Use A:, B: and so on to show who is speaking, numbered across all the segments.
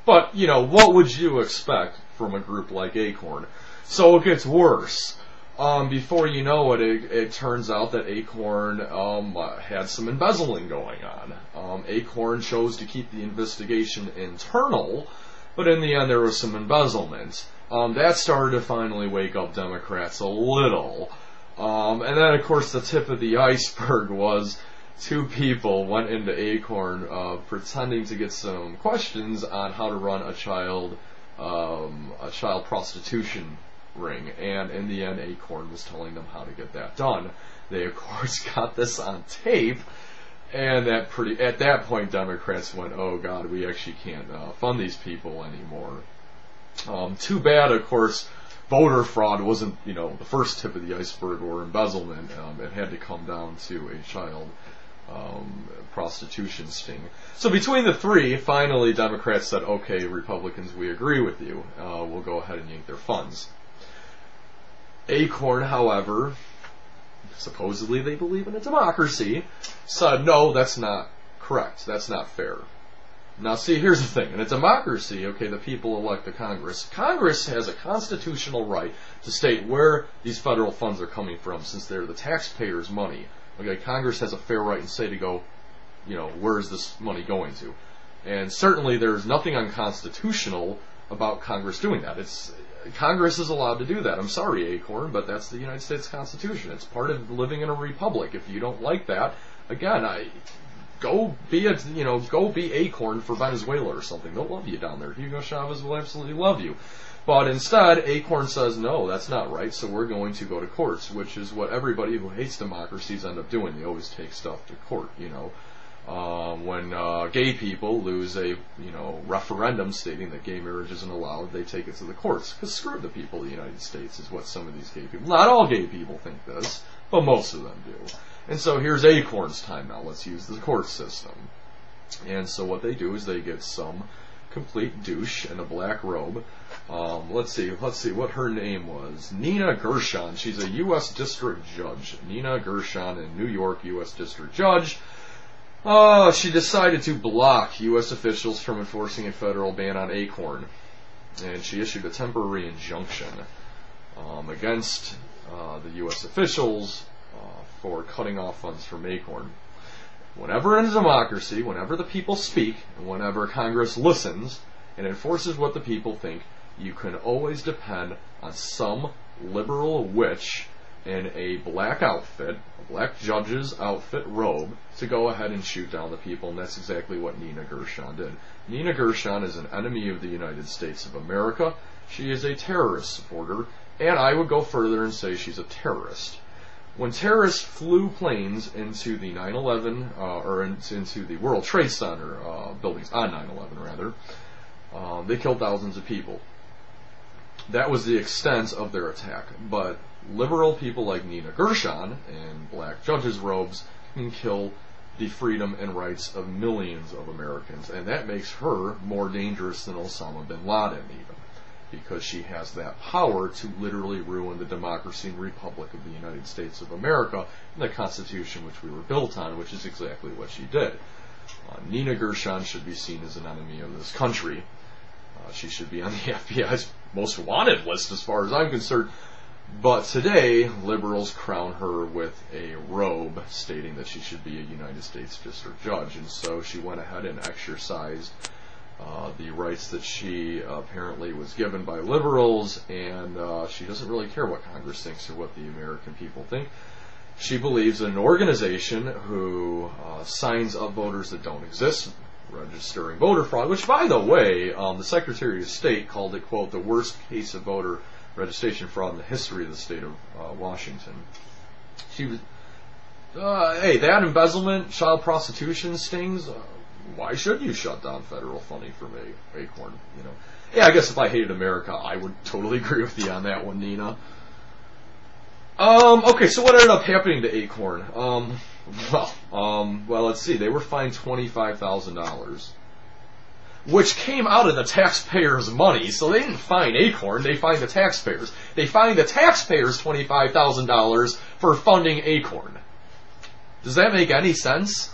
A: But, you know, what would you expect from a group like Acorn? So it gets worse. Before you know it, it turns out that Acorn had some embezzling going on. Acorn chose to keep the investigation internal, but in the end there was some embezzlement. That started to finally wake up Democrats a little. And then, of course, the tip of the iceberg was two people went into Acorn pretending to get some questions on how to run a child prostitution ring, and in the end Acorn was telling them how to get that done. They, of course, got this on tape, and at that point Democrats went, oh God, we actually can't fund these people anymore. Too bad, of course, voter fraud wasn't, you know, the first tip of the iceberg, or embezzlement. It had to come down to a child prostitution sting. So between the three, finally Democrats said, okay, Republicans, we agree with you. We'll go ahead and yank their funds. Acorn, however, supposedly they believe in a democracy, said, no, that's not correct. That's not fair. Now, see, here's the thing. In a democracy, okay, the people elect the Congress. Congress has a constitutional right to state where these federal funds are coming from, since they're the taxpayers' money. Okay, Congress has a fair right and say to go, you know, where is this money going to? And certainly there's nothing unconstitutional about Congress doing that. Congress is allowed to do that. I'm sorry, Acorn, but that's the United States Constitution. It's part of living in a republic. If you don't like that, again, go be Acorn for Venezuela or something. They'll love you down there. Hugo Chavez will absolutely love you. But instead, Acorn says, no, that's not right, so we're going to go to courts, which is what everybody who hates democracies end up doing. They always take stuff to court, you know. When gay people lose a, you know, referendum stating that gay marriage isn't allowed, they take it to the courts. Because screw the people of the United States is what some of these gay people, not all gay people think this, but most of them do. And so here's Acorn's time now. Let's use the court system. And so what they do is they get some complete douche in a black robe. Let's see what her name was. Nina Gershon. She's a U.S. District Judge. Nina Gershon, in New York, U.S. District Judge. She decided to block U.S. officials from enforcing a federal ban on Acorn. And she issued a temporary injunction against the U.S. officials for cutting off funds from Acorn. Whenever in a democracy, whenever the people speak, and whenever Congress listens and enforces what the people think, you can always depend on some liberal witch in a black outfit, a black judge's outfit robe, to go ahead and shoot down the people, and that's exactly what Nina Gershon did. Nina Gershon is an enemy of the United States of America. She is a terrorist supporter, and I would go further and say she's a terrorist. When terrorists flew planes into the 9/11, or into the World Trade Center buildings, on 9/11 rather, they killed thousands of people. That was the extent of their attack. But liberal people like Nina Gershon in black judges' robes can kill the freedom and rights of millions of Americans, and that makes her more dangerous than Osama bin Laden even, because she has that power to literally ruin the democracy and republic of the United States of America and the Constitution which we were built on, which is exactly what she did. Nina Gershon should be seen as an enemy of this country. She should be on the FBI's most wanted list as far as I'm concerned. But today, liberals crown her with a robe stating that she should be a United States District Judge. And so she went ahead and exercised the rights that she apparently was given by liberals, and she doesn't really care what Congress thinks or what the American people think. She believes in an organization who signs up voters that don't exist, registering voter fraud, which, by the way, the Secretary of State called it, quote, the worst case of voter registration fraud in the history of the state of Washington. She was, hey, that embezzlement, child prostitution stings. Why should you shut down federal funding from Acorn? You know, yeah, I guess if I hated America, I would totally agree with you on that one, Nina. Okay, so what ended up happening to Acorn? Well, let's see. They were fined $25,000, which came out of the taxpayers' money. So they didn't fine Acorn; they fined the taxpayers. They fined the taxpayers $25,000 for funding Acorn. Does that make any sense?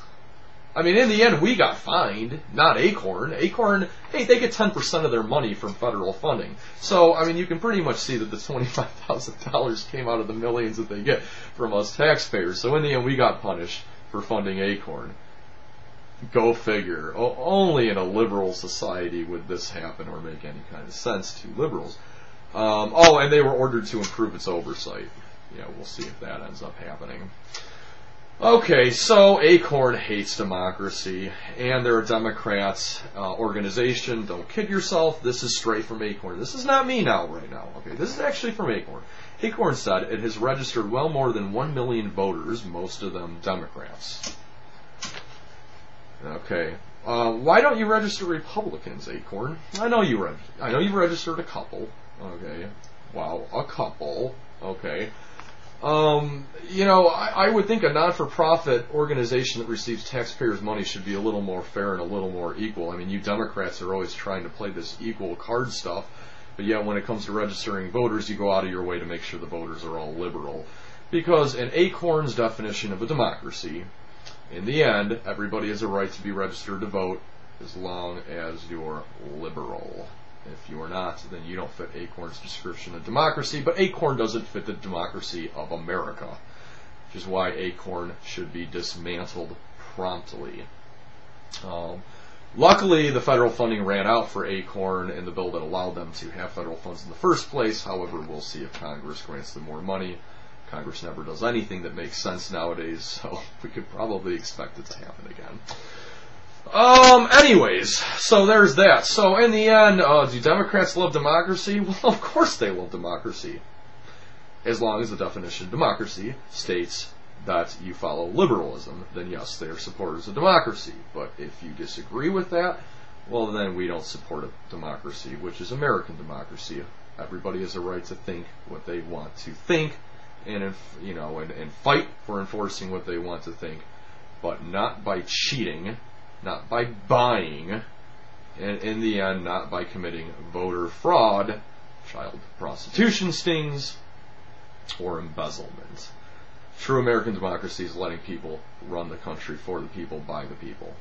A: I mean, in the end, we got fined, not Acorn. Acorn, hey, they get 10% of their money from federal funding. So, I mean, you can pretty much see that the $25,000 came out of the millions that they get from us taxpayers. So in the end, we got punished for funding Acorn. Go figure. Only in a liberal society would this happen or make any kind of sense to liberals. And they were ordered to improve its oversight. Yeah, we'll see if that ends up happening. Okay, so Acorn hates democracy, and they're a Democrats organization. Don't kid yourself. This is straight from Acorn. This is not me now, right now. Okay, this is actually from Acorn. Acorn said it has registered well more than 1 million voters, most of them Democrats. Okay, why don't you register Republicans, Acorn? I know you've registered a couple. Okay, wow, a couple. Okay. I would think a non-for-profit organization that receives taxpayers' money should be a little more fair and a little more equal. I mean, you Democrats are always trying to play this equal card stuff, but yet when it comes to registering voters, you go out of your way to make sure the voters are all liberal. Because in Acorn's definition of a democracy, in the end, everybody has a right to be registered to vote as long as you're liberal. If you are not, then you don't fit Acorn's description of democracy, but Acorn doesn't fit the democracy of America, which is why Acorn should be dismantled promptly. Luckily, the federal funding ran out for Acorn in the bill that allowed them to have federal funds in the first place. However, we'll see if Congress grants them more money. Congress never does anything that makes sense nowadays, so we could probably expect it to happen again. Anyways, so there's that. So in the end, do Democrats love democracy? Well, of course they love democracy. As long as the definition of democracy states that you follow liberalism, then yes, they are supporters of democracy. But if you disagree with that, well, then we don't support a democracy, which is American democracy. Everybody has a right to think what they want to think, and fight for enforcing what they want to think, but not by cheating, not by buying, and in the end, not by committing voter fraud, child prostitution stings, or embezzlement. True American democracy is letting people run the country for the people, by the people.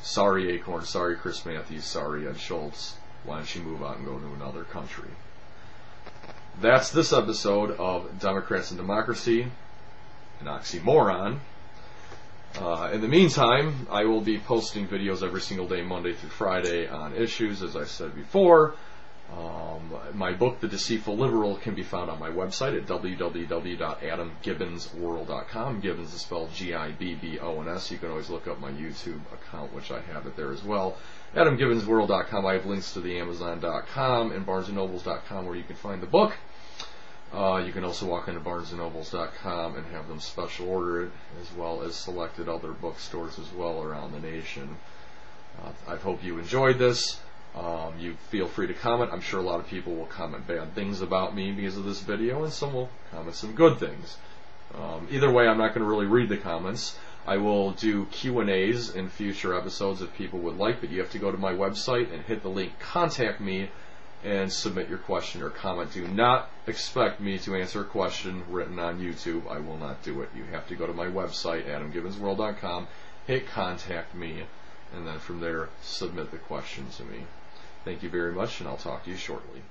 A: Sorry, Acorn. Sorry, Chris Matthews. Sorry, Ed Schltz. Why don't you move out and go to another country? That's this episode of Democrats and Democracy, an Oxymoron. In the meantime, I will be posting videos every single day, Monday through Friday, on issues, as I said before. My book, The Deceitful Liberal, can be found on my website at www.adamgibbonsworld.com. Gibbons is spelled Gibbons. You can always look up my YouTube account, which I have it there as well. AdamGibbonsWorld.com. I have links to the Amazon.com and BarnesandNobles.com where you can find the book. You can also walk into BarnesandNobles.com and have them special order it, as well as selected other bookstores as well around the nation. I hope you enjoyed this. You feel free to comment. I'm sure a lot of people will comment bad things about me because of this video, and some will comment some good things. Either way, I'm not going to really read the comments. I will do Q&As in future episodes if people would like, but you have to go to my website and hit the link Contact Me and submit your question or comment. Do not expect me to answer a question written on YouTube. I will not do it. You have to go to my website, AdamGibbonsWorld.com, hit Contact Me, and then from there, submit the question to me. Thank you very much, and I'll talk to you shortly.